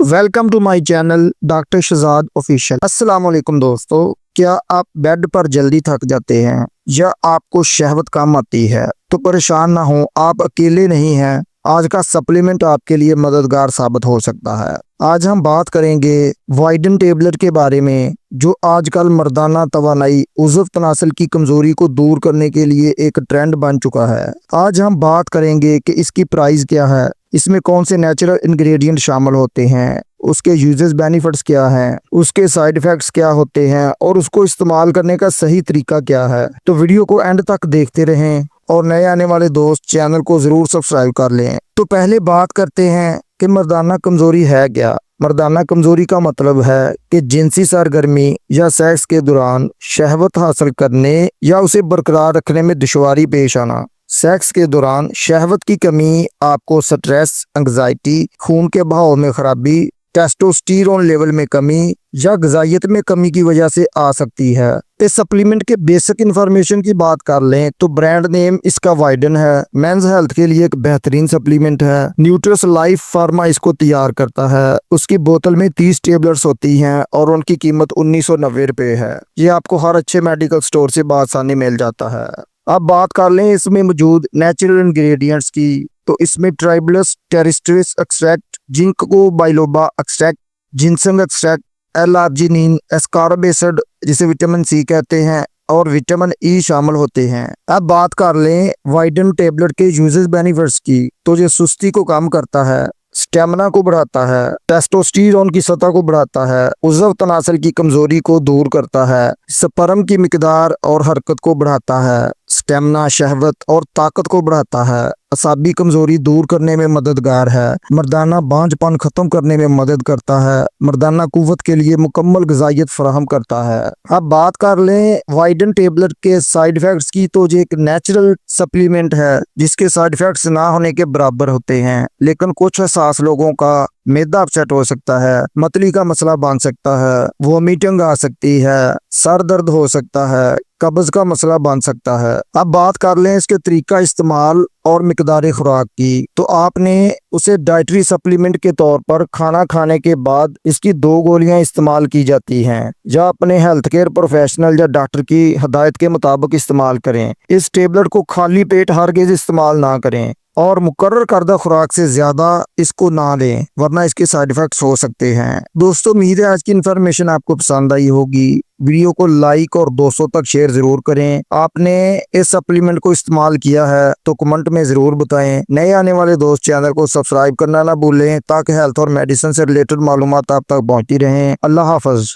Welcome to my channel doctor Shahzad official. अस्सलाम वालेकुम दोस्तों, क्या आप बेड पर जल्दी थक जाते हैं या आपको शहवत कम आती है? तो परेशान ना हो, आप अकेले नहीं हैं। आज का सप्लीमेंट आपके लिए मददगार साबित हो सकता है। आज हम बात करेंगे वाइडन टेबलेट के बारे में, जो आजकल मर्दाना तवानाई उज़्व तनासल की कमजोरी को दूर करने के लिए एक ट्रेंड बन चुका है। आज हम बात करेंगे कि इसकी प्राइस क्या है, इसमें कौन से नेचुरल इंग्रेडिएंट शामिल होते हैं, उसके यूजेस बेनिफिट्स क्या हैं, उसके साइड इफेक्ट्स क्या होते हैं और उसको इस्तेमाल करने का सही तरीका क्या है। तो वीडियो को एंड तक देखते रहें और नए आने वाले दोस्त चैनल को जरूर सब्सक्राइब कर लें। तो पहले बात करते हैं कि मर्दाना कमजोरी है क्या। मर्दाना कमजोरी का मतलब है कि जिनसी सरगर्मी या सेक्स के दौरान शहवत हासिल करने या उसे बरकरार रखने में दुश्वारी पेश आना। सेक्स के दौरान शहवत की कमी आपको स्ट्रेस, एंग्जाइटी, खून के बहाव में खराबी, टेस्टोस्टेरोन लेवल में कमी या ग़िज़ाइयत में कमी की वजह से आ सकती है। इस सप्लीमेंट के बेसिक इंफॉर्मेशन की बात कर लें तो ब्रांड नेम इसका वाइडन है। मेंस हेल्थ के लिए एक बेहतरीन सप्लीमेंट है। न्यूट्रिस लाइफ फार्मा इसको तैयार करता है। उसकी बोतल में 30 टेबलेट्स होती हैं और उनकी कीमत 1990 रुपये है। ये आपको हर अच्छे मेडिकल स्टोर से बआसानी मिल जाता है। अब बात कर लें इसमें मौजूद नेचुरल इंग्रेडिएंट्स की, तो इसमें tribulus terrestris extract, ginkgo biloba extract, ginseng extract, L arginine, ascorbic acid जिसे विटामिन सी कहते हैं और विटामिन ई शामिल होते हैं। अब बात कर लें वाइडन टेबलेट के यूजेस बेनिफिट्स की, तो ये सुस्ती को कम करता है, स्टेमिना को बढ़ाता है, टेस्टोस्टेरोन की सतह को बढ़ाता है, उज़्व तनासल की कमजोरी को दूर करता है, स्पर्म की मिकदार और हरकत को बढ़ाता है, स्टेमिना, शहवत और ताकत को बढ़ाता है, असाबी कमजोरी दूर करने में मददगार है, मर्दाना बांझपन खत्म करने में मदद करता है, मर्दाना कुव्वत के लिए मुकम्मल ग़िज़ाइयत फराहम करता है। अब बात कर लें वाइडन टेबलेट के साइड इफेक्ट्स की, तो ये एक नेचुरल सप्लीमेंट है जिसके साइड इफेक्ट्स ना होने के बराबर होते हैं, लेकिन कुछ हसास लोगों का मैदा अपसेट हो सकता है, मतली का मसला बन सकता है, वोमिटिंग आ सकती है, सर दर्द हो सकता है, कब्ज का मसला बन सकता है। अब बात कर लें इसके तरीका इस्तेमाल और मिकदार खुराक की, तो आपने उसे डाइटरी सप्लीमेंट के तौर पर खाना खाने के बाद इसकी 2 गोलियां इस्तेमाल की जाती हैं, या अपने हेल्थ केयर प्रोफेशनल या डॉक्टर की हदायत के मुताबिक इस्तेमाल करें। इस टेबलेट को खाली पेट हरगिज़ इस्तेमाल ना करें और मुकर्रर करदा खुराक से ज्यादा इसको ना लें, वरना इसके साइड इफेक्ट्स हो सकते हैं। दोस्तों, उम्मीद है आज की इन्फॉर्मेशन आपको पसंद आई होगी। वीडियो को लाइक और दोस्तों तक शेयर जरूर करें। आपने इस सप्लीमेंट को इस्तेमाल किया है तो कमेंट में जरूर बताएं। नए आने वाले दोस्त चैनल को सब्सक्राइब करना ना भूलें ताकि हेल्थ और मेडिसिन से रिलेटेड मालूमात आप तक पहुंचती रहें। अल्लाह हाफ़िज़।